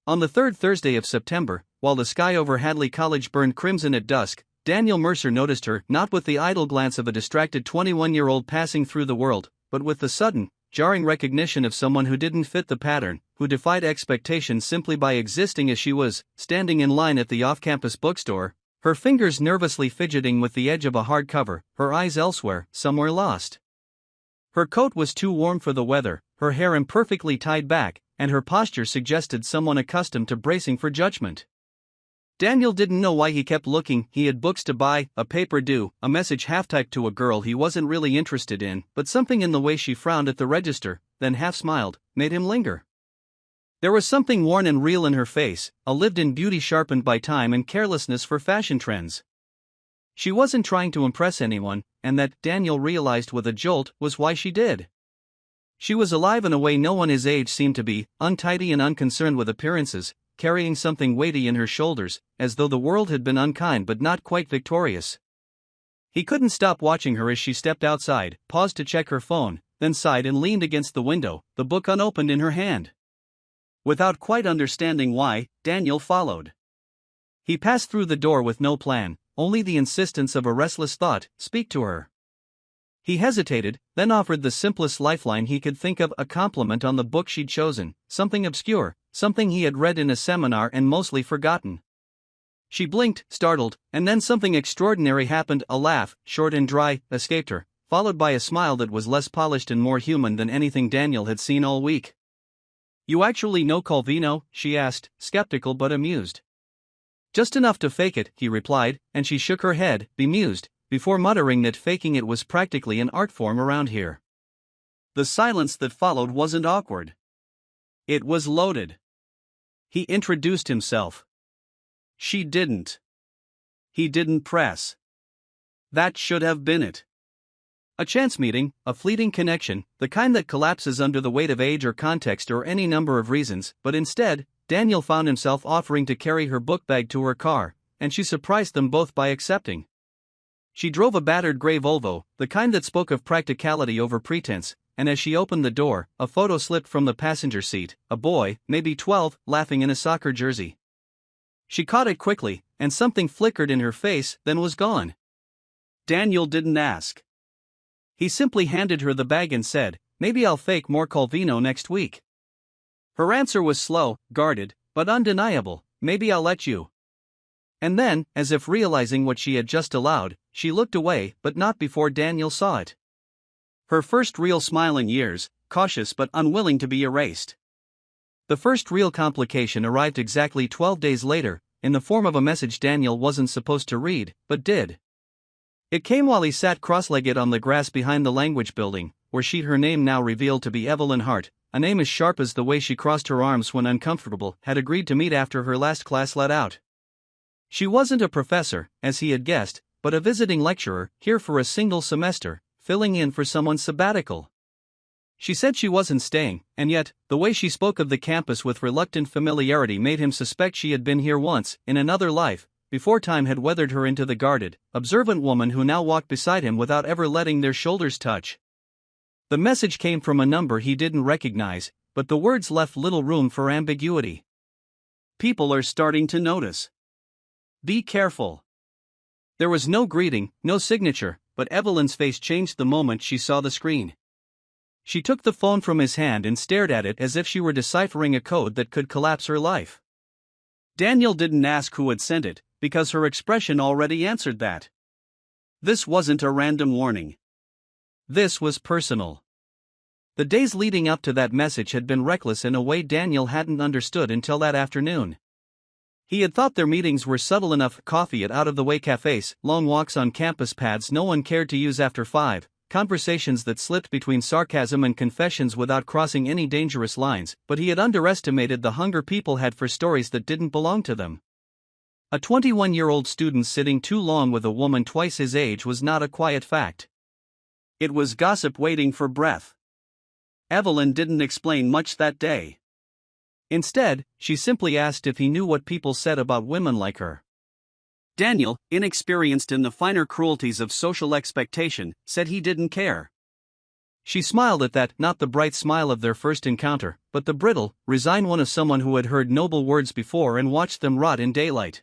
On the third Thursday of September, while the sky over Hadley College burned crimson at dusk, Daniel Mercer noticed her, not with the idle glance of a distracted 21-year-old passing through the world, but with the sudden, jarring recognition of someone who didn't fit the pattern, who defied expectation simply by existing as she was, standing in line at the off-campus bookstore, her fingers nervously fidgeting with the edge of a hardcover, her eyes elsewhere, somewhere lost. Her coat was too warm for the weather, her hair imperfectly tied back, and her posture suggested someone accustomed to bracing for judgment. Daniel didn't know why he kept looking. He had books to buy, a paper due, a message half-typed to a girl he wasn't really interested in, but something in the way she frowned at the register, then half-smiled, made him linger. There was something worn and real in her face, a lived-in beauty sharpened by time and carelessness for fashion trends. She wasn't trying to impress anyone, and that, Daniel realized with a jolt, was why she did. She was alive in a way no one his age seemed to be, untidy and unconcerned with appearances, carrying something weighty in her shoulders, as though the world had been unkind but not quite victorious. He couldn't stop watching her as she stepped outside, paused to check her phone, then sighed and leaned against the window, the book unopened in her hand. Without quite understanding why, Daniel followed. He passed through the door with no plan, only the insistence of a restless thought, speak to her. He hesitated, then offered the simplest lifeline he could think of, a compliment on the book she'd chosen, something obscure, something he had read in a seminar and mostly forgotten. She blinked, startled, and then something extraordinary happened. A laugh, short and dry, escaped her, followed by a smile that was less polished and more human than anything Daniel had seen all week. "You actually know Calvino?" she asked, skeptical but amused. "Just enough to fake it," he replied, and she shook her head, bemused, before muttering that faking it was practically an art form around here. The silence that followed wasn't awkward. It was loaded. He introduced himself. She didn't. He didn't press. That should have been it. A chance meeting, a fleeting connection, the kind that collapses under the weight of age or context or any number of reasons, but instead, Daniel found himself offering to carry her book bag to her car, and she surprised them both by accepting. She drove a battered gray Volvo, the kind that spoke of practicality over pretense, and as she opened the door, a photo slipped from the passenger seat, a boy, maybe 12, laughing in a soccer jersey. She caught it quickly, and something flickered in her face, then was gone. Daniel didn't ask. He simply handed her the bag and said, "Maybe I'll fake more Calvino next week." Her answer was slow, guarded, but undeniable, "Maybe I'll let you." And then, as if realizing what she had just allowed, she looked away, but not before Daniel saw it. Her first real smile in years, cautious but unwilling to be erased. The first real complication arrived exactly 12 days later, in the form of a message Daniel wasn't supposed to read, but did. It came while he sat cross-legged on the grass behind the language building, where she'd her name now revealed to be Evelyn Hart, a name as sharp as the way she crossed her arms when uncomfortable, had agreed to meet after her last class let out. She wasn't a professor, as he had guessed, but a visiting lecturer, here for a single semester, filling in for someone's sabbatical. She said she wasn't staying, and yet, the way she spoke of the campus with reluctant familiarity made him suspect she had been here once, in another life, before time had weathered her into the guarded, observant woman who now walked beside him without ever letting their shoulders touch. The message came from a number he didn't recognize, but the words left little room for ambiguity. "People are starting to notice. Be careful." There was no greeting, no signature, but Evelyn's face changed the moment she saw the screen. She took the phone from his hand and stared at it as if she were deciphering a code that could collapse her life. Daniel didn't ask who had sent it, because her expression already answered that. This wasn't a random warning. This was personal. The days leading up to that message had been reckless in a way Daniel hadn't understood until that afternoon. He had thought their meetings were subtle enough: coffee at out-of-the-way cafes, long walks on campus paths no one cared to use after 5, conversations that slipped between sarcasm and confessions without crossing any dangerous lines, but he had underestimated the hunger people had for stories that didn't belong to them. A 21-year-old student sitting too long with a woman twice his age was not a quiet fact. It was gossip waiting for breath. Evelyn didn't explain much that day. Instead, she simply asked if he knew what people said about women like her. Daniel, inexperienced in the finer cruelties of social expectation, said he didn't care. She smiled at that, not the bright smile of their first encounter, but the brittle, resigned one of someone who had heard noble words before and watched them rot in daylight.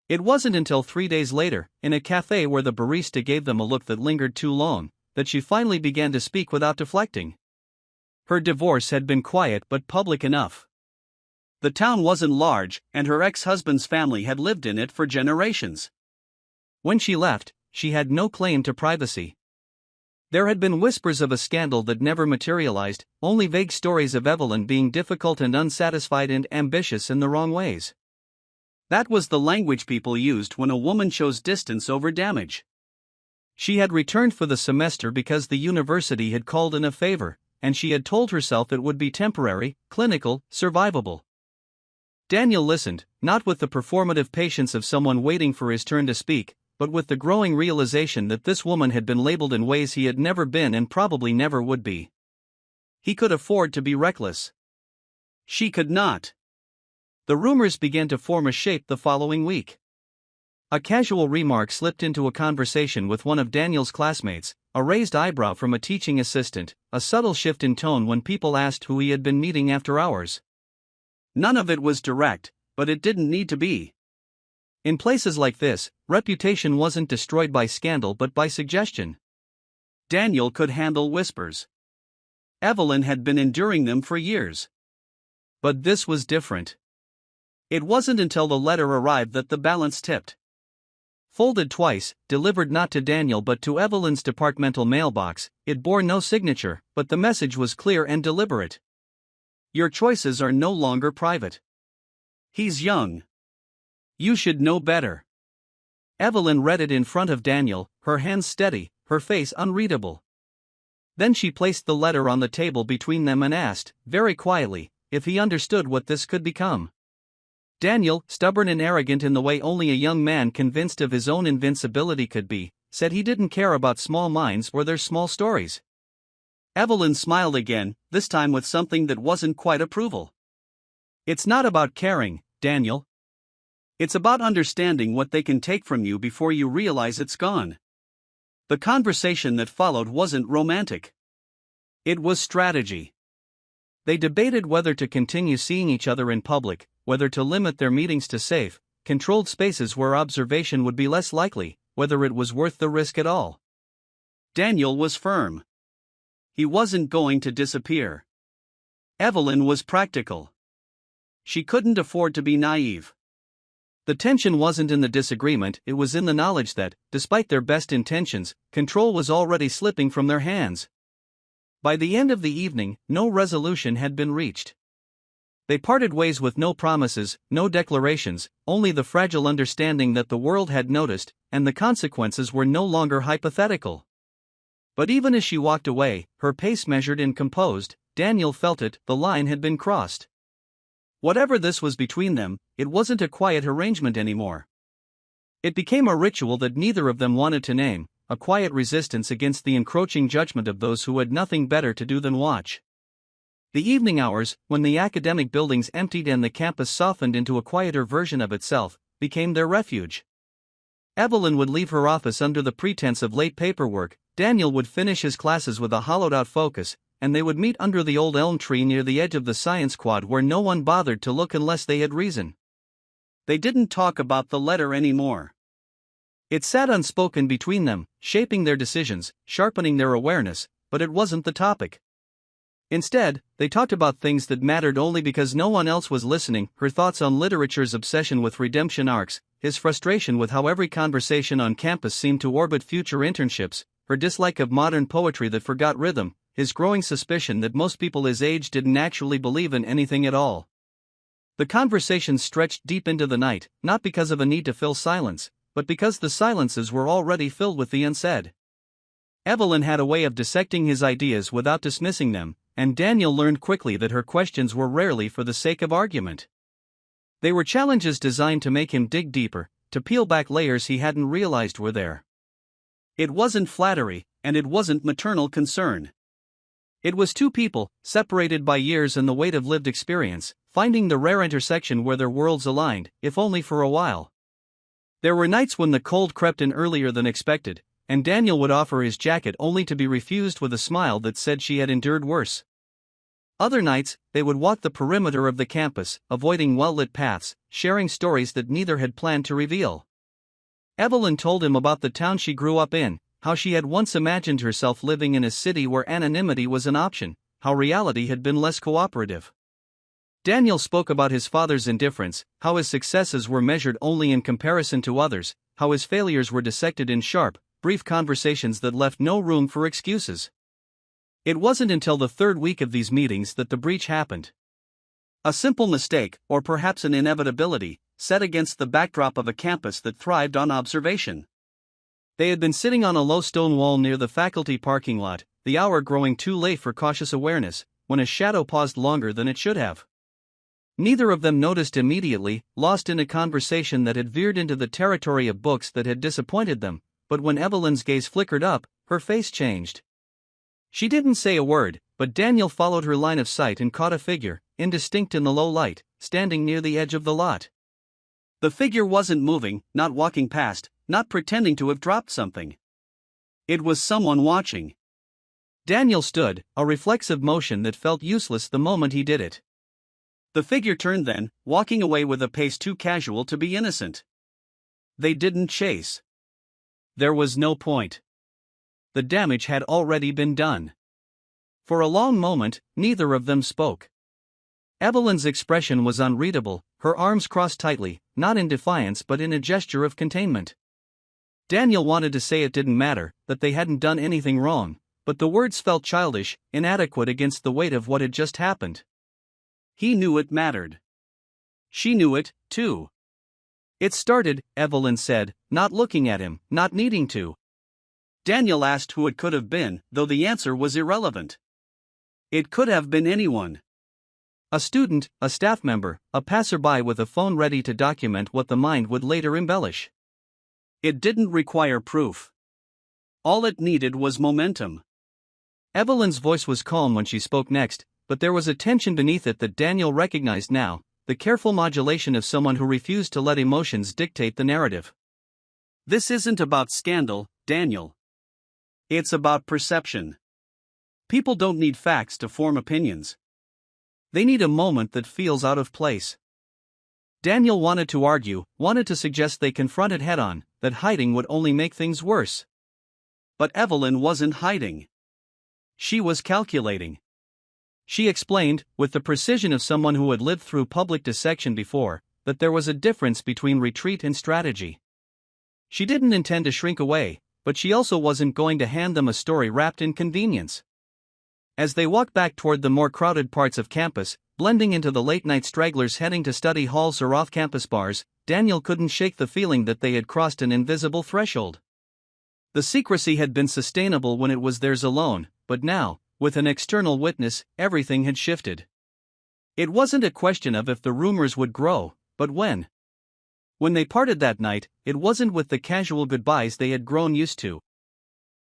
It wasn't until 3 days later, in a cafe where the barista gave them a look that lingered too long, that she finally began to speak without deflecting. Her divorce had been quiet but public enough. The town wasn't large, and her ex-husband's family had lived in it for generations. When she left, she had no claim to privacy. There had been whispers of a scandal that never materialized, only vague stories of Evelyn being difficult and unsatisfied and ambitious in the wrong ways. That was the language people used when a woman chose distance over damage. She had returned for the semester because the university had called in a favor, and she had told herself it would be temporary, clinical, survivable. Daniel listened, not with the performative patience of someone waiting for his turn to speak, but with the growing realization that this woman had been labeled in ways he had never been and probably never would be. He could afford to be reckless. She could not. The rumors began to form a shape the following week. A casual remark slipped into a conversation with one of Daniel's classmates, a raised eyebrow from a teaching assistant, a subtle shift in tone when people asked who he had been meeting after hours. None of it was direct, but it didn't need to be. In places like this, reputation wasn't destroyed by scandal but by suggestion. Daniel could handle whispers. Evelyn had been enduring them for years. But this was different. It wasn't until the letter arrived that the balance tipped. Folded twice, delivered not to Daniel but to Evelyn's departmental mailbox, it bore no signature, but the message was clear and deliberate. Your choices are no longer private. He's young. You should know better. Evelyn read it in front of Daniel, her hands steady, her face unreadable. Then she placed the letter on the table between them and asked, very quietly, if he understood what this could become. Daniel, stubborn and arrogant in the way only a young man convinced of his own invincibility could be, said he didn't care about small minds or their small stories. Evelyn smiled again, this time with something that wasn't quite approval. It's not about caring, Daniel. It's about understanding what they can take from you before you realize it's gone. The conversation that followed wasn't romantic. It was strategy. They debated whether to continue seeing each other in public, whether to limit their meetings to safe, controlled spaces where observation would be less likely, whether it was worth the risk at all. Daniel was firm. He wasn't going to disappear. Evelyn was practical. She couldn't afford to be naive. The tension wasn't in the disagreement, it was in the knowledge that, despite their best intentions, control was already slipping from their hands. By the end of the evening, no resolution had been reached. They parted ways with no promises, no declarations, only the fragile understanding that the world had noticed, and the consequences were no longer hypothetical. But even as she walked away, her pace measured and composed, Daniel felt it, the line had been crossed. Whatever this was between them, it wasn't a quiet arrangement anymore. It became a ritual that neither of them wanted to name, a quiet resistance against the encroaching judgment of those who had nothing better to do than watch. The evening hours, when the academic buildings emptied and the campus softened into a quieter version of itself, became their refuge. Evelyn would leave her office under the pretense of late paperwork, Daniel would finish his classes with a hollowed-out focus, and they would meet under the old elm tree near the edge of the science quad where no one bothered to look unless they had reason. They didn't talk about the letter anymore. It sat unspoken between them, shaping their decisions, sharpening their awareness, but it wasn't the topic. Instead, they talked about things that mattered only because no one else was listening, her thoughts on literature's obsession with redemption arcs, his frustration with how every conversation on campus seemed to orbit future internships, her dislike of modern poetry that forgot rhythm, his growing suspicion that most people his age didn't actually believe in anything at all. The conversation stretched deep into the night, not because of a need to fill silence, but because the silences were already filled with the unsaid. Evelyn had a way of dissecting his ideas without dismissing them, and Daniel learned quickly that her questions were rarely for the sake of argument. They were challenges designed to make him dig deeper, to peel back layers he hadn't realized were there. It wasn't flattery, and it wasn't maternal concern. It was two people, separated by years and the weight of lived experience, finding the rare intersection where their worlds aligned, if only for a while. There were nights when the cold crept in earlier than expected, and Daniel would offer his jacket only to be refused with a smile that said she had endured worse. Other nights, they would walk the perimeter of the campus, avoiding well-lit paths, sharing stories that neither had planned to reveal. Evelyn told him about the town she grew up in, how she had once imagined herself living in a city where anonymity was an option, how reality had been less cooperative. Daniel spoke about his father's indifference, how his successes were measured only in comparison to others, how his failures were dissected in sharp, brief conversations that left no room for excuses. It wasn't until the third week of these meetings that the breach happened. A simple mistake, or perhaps an inevitability, set against the backdrop of a campus that thrived on observation. They had been sitting on a low stone wall near the faculty parking lot, the hour growing too late for cautious awareness, when a shadow paused longer than it should have. Neither of them noticed immediately, lost in a conversation that had veered into the territory of books that had disappointed them, but when Evelyn's gaze flickered up, her face changed. She didn't say a word, but Daniel followed her line of sight and caught a figure, indistinct in the low light, standing near the edge of the lot. The figure wasn't moving, not walking past, not pretending to have dropped something. It was someone watching. Daniel stood, a reflexive motion that felt useless the moment he did it. The figure turned then, walking away with a pace too casual to be innocent. They didn't chase. There was no point. The damage had already been done. For a long moment, neither of them spoke. Evelyn's expression was unreadable, her arms crossed tightly, not in defiance but in a gesture of containment. Daniel wanted to say it didn't matter, that they hadn't done anything wrong, but the words felt childish, inadequate against the weight of what had just happened. He knew it mattered. She knew it, too. It started, Evelyn said, not looking at him, not needing to. Daniel asked who it could have been, though the answer was irrelevant. It could have been anyone. A student, a staff member, a passerby with a phone ready to document what the mind would later embellish. It didn't require proof. All it needed was momentum. Evelyn's voice was calm when she spoke next, but there was a tension beneath it that Daniel recognized now, the careful modulation of someone who refused to let emotions dictate the narrative. This isn't about scandal, Daniel. It's about perception. People don't need facts to form opinions. They need a moment that feels out of place. Daniel wanted to argue, wanted to suggest they confront it head-on, that hiding would only make things worse. But Evelyn wasn't hiding. She was calculating. She explained, with the precision of someone who had lived through public dissection before, that there was a difference between retreat and strategy. She didn't intend to shrink away, but she also wasn't going to hand them a story wrapped in convenience. As they walked back toward the more crowded parts of campus, blending into the late-night stragglers heading to study halls or off-campus bars, Daniel couldn't shake the feeling that they had crossed an invisible threshold. The secrecy had been sustainable when it was theirs alone, but now, with an external witness, everything had shifted. It wasn't a question of if the rumors would grow, but when. When they parted that night, it wasn't with the casual goodbyes they had grown used to.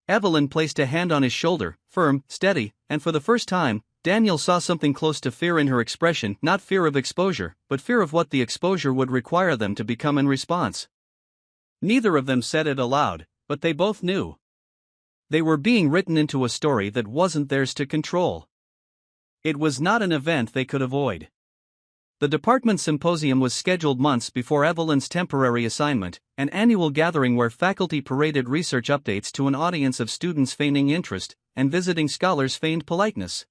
Evelyn placed a hand on his shoulder, firm, steady, and for the first time, Daniel saw something close to fear in her expression, not fear of exposure, but fear of what the exposure would require them to become in response. Neither of them said it aloud, but they both knew. They were being written into a story that wasn't theirs to control. It was not an event they could avoid. The department symposium was scheduled months before Evelyn's temporary assignment, an annual gathering where faculty paraded research updates to an audience of students feigning interest, and visiting scholars feigned politeness.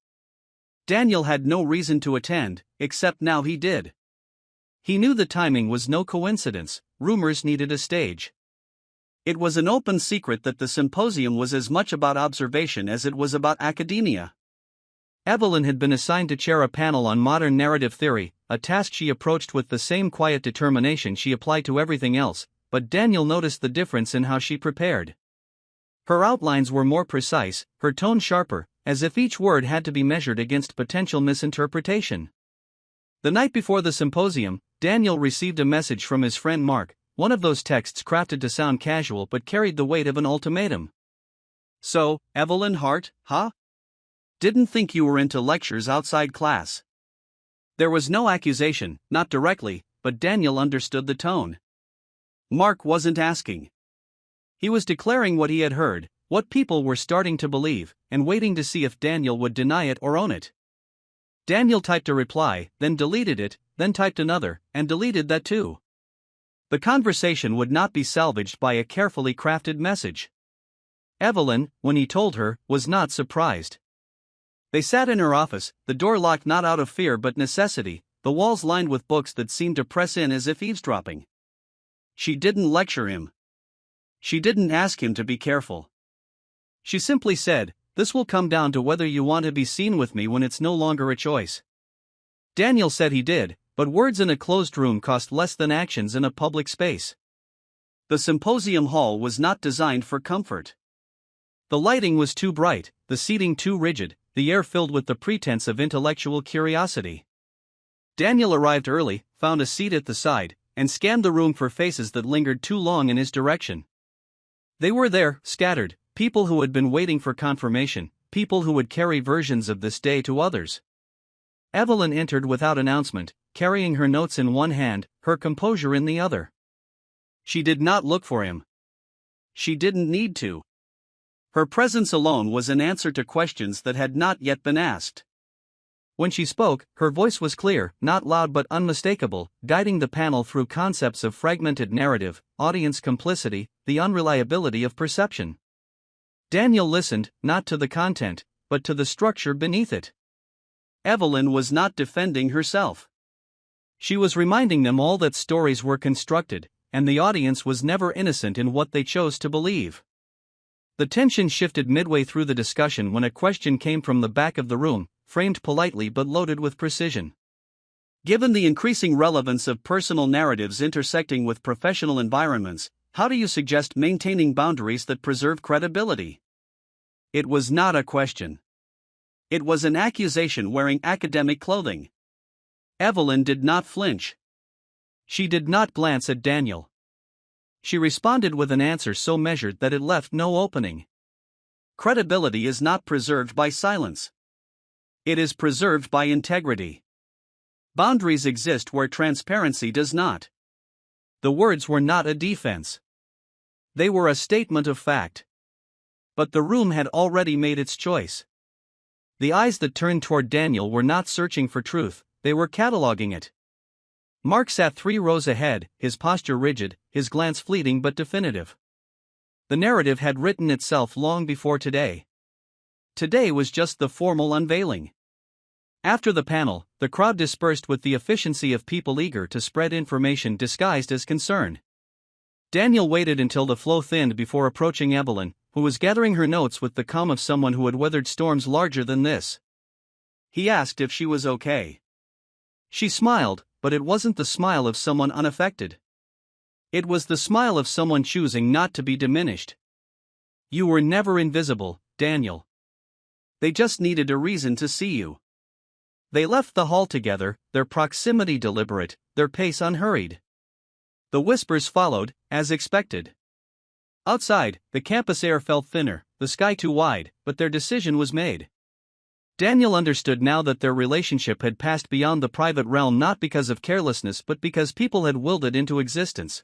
Daniel had no reason to attend, except now he did. He knew the timing was no coincidence, rumors needed a stage. It was an open secret that the symposium was as much about observation as it was about academia. Evelyn had been assigned to chair a panel on modern narrative theory, a task she approached with the same quiet determination she applied to everything else, but Daniel noticed the difference in how she prepared. Her outlines were more precise, her tone sharper, as if each word had to be measured against potential misinterpretation. The night before the symposium, Daniel received a message from his friend Mark, one of those texts crafted to sound casual but carried the weight of an ultimatum. "So, Evelyn Hart, huh? Didn't think you were into lectures outside class." There was no accusation, not directly, but Daniel understood the tone. Mark wasn't asking. He was declaring what he had heard, what people were starting to believe, and waiting to see if Daniel would deny it or own it. Daniel typed a reply, then deleted it, then typed another, and deleted that too. The conversation would not be salvaged by a carefully crafted message. Evelyn, when he told her, was not surprised. They sat in her office, the door locked not out of fear but necessity, the walls lined with books that seemed to press in as if eavesdropping. She didn't lecture him. She didn't ask him to be careful. She simply said, "This will come down to whether you want to be seen with me when it's no longer a choice." Daniel said he did, but words in a closed room cost less than actions in a public space. The symposium hall was not designed for comfort. The lighting was too bright, the seating too rigid, the air filled with the pretense of intellectual curiosity. Daniel arrived early, found a seat at the side, and scanned the room for faces that lingered too long in his direction. They were there, scattered, people who had been waiting for confirmation, people who would carry versions of this day to others. Evelyn entered without announcement, carrying her notes in one hand, her composure in the other. She did not look for him. She didn't need to. Her presence alone was an answer to questions that had not yet been asked. When she spoke, her voice was clear, not loud but unmistakable, guiding the panel through concepts of fragmented narrative, audience complicity, the unreliability of perception. Daniel listened, not to the content, but to the structure beneath it. Evelyn was not defending herself. She was reminding them all that stories were constructed, and the audience was never innocent in what they chose to believe. The tension shifted midway through the discussion when a question came from the back of the room, framed politely but loaded with precision. Given the increasing relevance of personal narratives intersecting with professional environments, how do you suggest maintaining boundaries that preserve credibility? It was not a question. It was an accusation wearing academic clothing. Evelyn did not flinch. She did not glance at Daniel. She responded with an answer so measured that it left no opening. Credibility is not preserved by silence. It is preserved by integrity. Boundaries exist where transparency does not. The words were not a defense. They were a statement of fact. But the room had already made its choice. The eyes that turned toward Daniel were not searching for truth, they were cataloging it. Mark sat 3 rows ahead, his posture rigid, his glance fleeting but definitive. The narrative had written itself long before today. Today was just the formal unveiling. After the panel, the crowd dispersed with the efficiency of people eager to spread information disguised as concern. Daniel waited until the flow thinned before approaching Evelyn, who was gathering her notes with the calm of someone who had weathered storms larger than this. He asked if she was okay. She smiled, but it wasn't the smile of someone unaffected. It was the smile of someone choosing not to be diminished. You were never invisible, Daniel. They just needed a reason to see you. They left the hall together, their proximity deliberate, their pace unhurried. The whispers followed, as expected. Outside, the campus air felt thinner, the sky too wide, but their decision was made. Daniel understood now that their relationship had passed beyond the private realm not because of carelessness but because people had willed it into existence.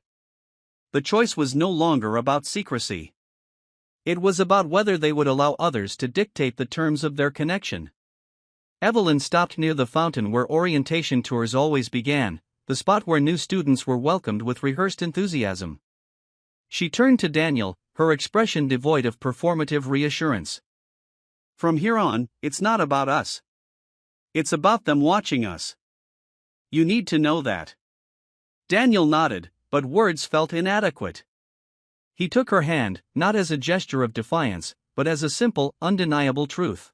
The choice was no longer about secrecy. It was about whether they would allow others to dictate the terms of their connection. Evelyn stopped near the fountain where orientation tours always began, the spot where new students were welcomed with rehearsed enthusiasm. She turned to Daniel, her expression devoid of performative reassurance. From here on, it's not about us. It's about them watching us. You need to know that. Daniel nodded, but words felt inadequate. He took her hand, not as a gesture of defiance, but as a simple, undeniable truth.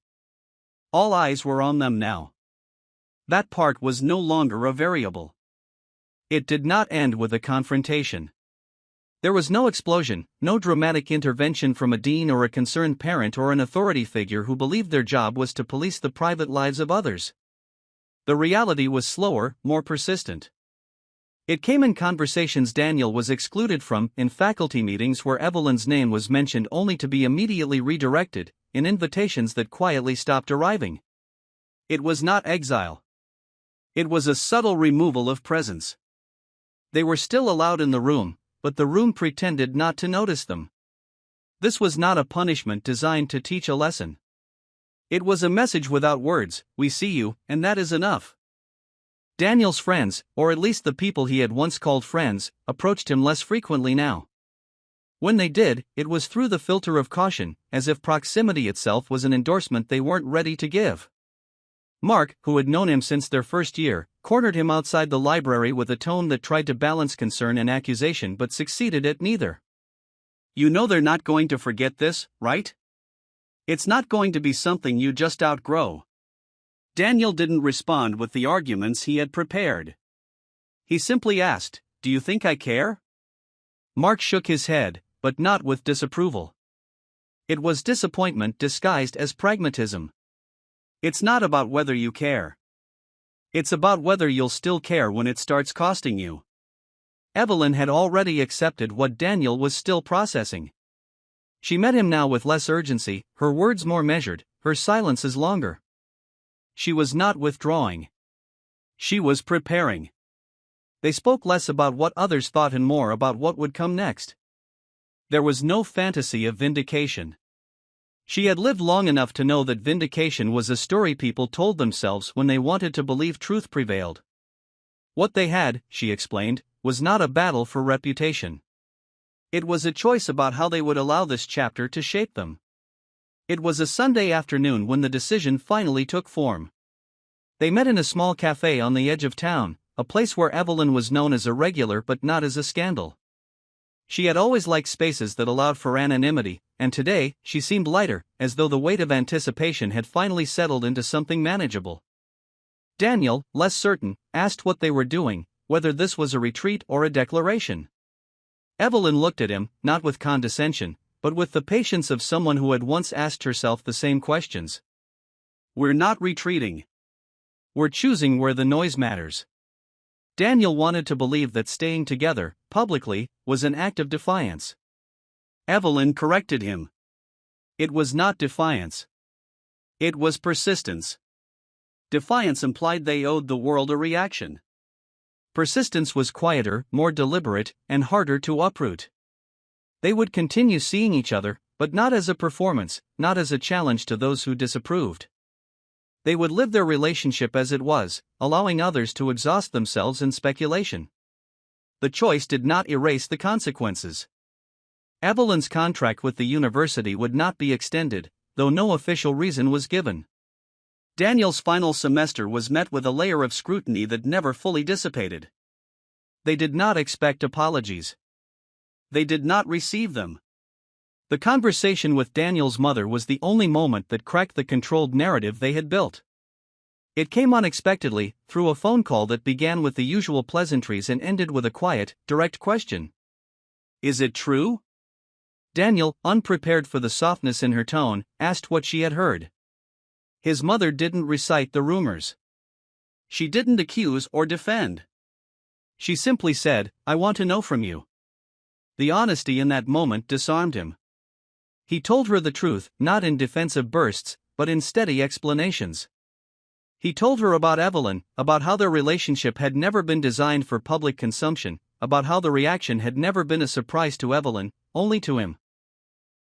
All eyes were on them now. That part was no longer a variable. It did not end with a confrontation. There was no explosion, no dramatic intervention from a dean or a concerned parent or an authority figure who believed their job was to police the private lives of others. The reality was slower, more persistent. It came in conversations Daniel was excluded from, in faculty meetings where Evelyn's name was mentioned only to be immediately redirected, in invitations that quietly stopped arriving. It was not exile. It was a subtle removal of presence. They were still allowed in the room, but the room pretended not to notice them. This was not a punishment designed to teach a lesson. It was a message without words: we see you, and that is enough. Daniel's friends, or at least the people he had once called friends, approached him less frequently now. When they did, it was through the filter of caution, as if proximity itself was an endorsement they weren't ready to give. Mark, who had known him since their first year, cornered him outside the library with a tone that tried to balance concern and accusation but succeeded at neither. You know they're not going to forget this, right? It's not going to be something you just outgrow. Daniel didn't respond with the arguments he had prepared. He simply asked, "Do you think I care?" Mark shook his head, but not with disapproval. It was disappointment disguised as pragmatism. It's not about whether you care. It's about whether you'll still care when it starts costing you. Evelyn had already accepted what Daniel was still processing. She met him now with less urgency, her words more measured, her silences longer. She was not withdrawing. She was preparing. They spoke less about what others thought and more about what would come next. There was no fantasy of vindication. She had lived long enough to know that vindication was a story people told themselves when they wanted to believe truth prevailed. What they had, she explained, was not a battle for reputation. It was a choice about how they would allow this chapter to shape them. It was a Sunday afternoon when the decision finally took form. They met in a small cafe on the edge of town, a place where Evelyn was known as a regular but not as a scandal. She had always liked spaces that allowed for anonymity, and today, she seemed lighter, as though the weight of anticipation had finally settled into something manageable. Daniel, less certain, asked what they were doing, whether this was a retreat or a declaration. Evelyn looked at him, not with condescension, but with the patience of someone who had once asked herself the same questions. We're not retreating. We're choosing where the noise matters. Daniel wanted to believe that staying together, publicly, was an act of defiance. Evelyn corrected him. It was not defiance. It was persistence. Defiance implied they owed the world a reaction. Persistence was quieter, more deliberate, and harder to uproot. They would continue seeing each other, but not as a performance, not as a challenge to those who disapproved. They would live their relationship as it was, allowing others to exhaust themselves in speculation. The choice did not erase the consequences. Evelyn's contract with the university would not be extended, though no official reason was given. Daniel's final semester was met with a layer of scrutiny that never fully dissipated. They did not expect apologies. They did not receive them. The conversation with Daniel's mother was the only moment that cracked the controlled narrative they had built. It came unexpectedly, through a phone call that began with the usual pleasantries and ended with a quiet, direct question. Is it true? Daniel, unprepared for the softness in her tone, asked what she had heard. His mother didn't recite the rumors. She didn't accuse or defend. She simply said, "I want to know from you." The honesty in that moment disarmed him. He told her the truth, not in defensive bursts, but in steady explanations. He told her about Evelyn, about how their relationship had never been designed for public consumption, about how the reaction had never been a surprise to Evelyn, only to him.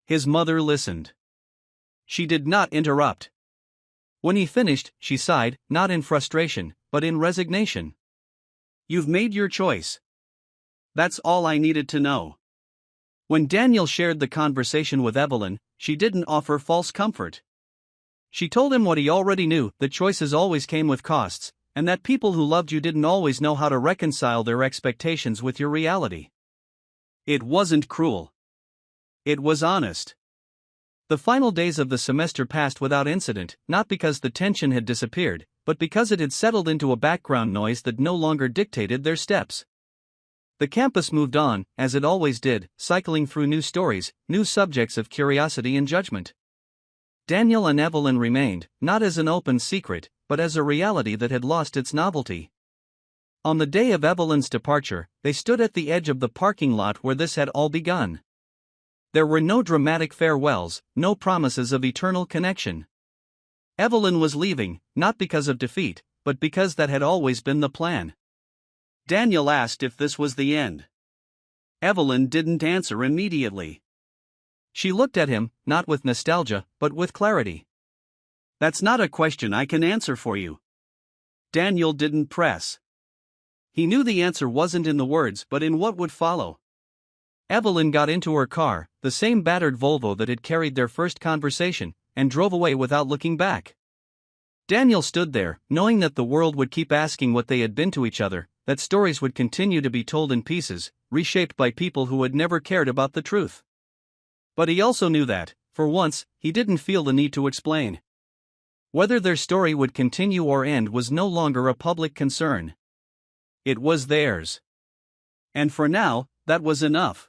His mother listened. She did not interrupt. When he finished, she sighed, not in frustration, but in resignation. You've made your choice. That's all I needed to know. When Daniel shared the conversation with Evelyn, she didn't offer false comfort. She told him what he already knew, that choices always came with costs, and that people who loved you didn't always know how to reconcile their expectations with your reality. It wasn't cruel. It was honest. The final days of the semester passed without incident, not because the tension had disappeared, but because it had settled into a background noise that no longer dictated their steps. The campus moved on, as it always did, cycling through new stories, new subjects of curiosity and judgment. Daniel and Evelyn remained, not as an open secret, but as a reality that had lost its novelty. On the day of Evelyn's departure, they stood at the edge of the parking lot where this had all begun. There were no dramatic farewells, no promises of eternal connection. Evelyn was leaving, not because of defeat, but because that had always been the plan. Daniel asked if this was the end. Evelyn didn't answer immediately. She looked at him, not with nostalgia, but with clarity. That's not a question I can answer for you. Daniel didn't press. He knew the answer wasn't in the words but in what would follow. Evelyn got into her car, the same battered Volvo that had carried their first conversation, and drove away without looking back. Daniel stood there, knowing that the world would keep asking what they had been to each other, that stories would continue to be told in pieces, reshaped by people who had never cared about the truth. But he also knew that, for once, he didn't feel the need to explain. Whether their story would continue or end was no longer a public concern. It was theirs. And for now, that was enough.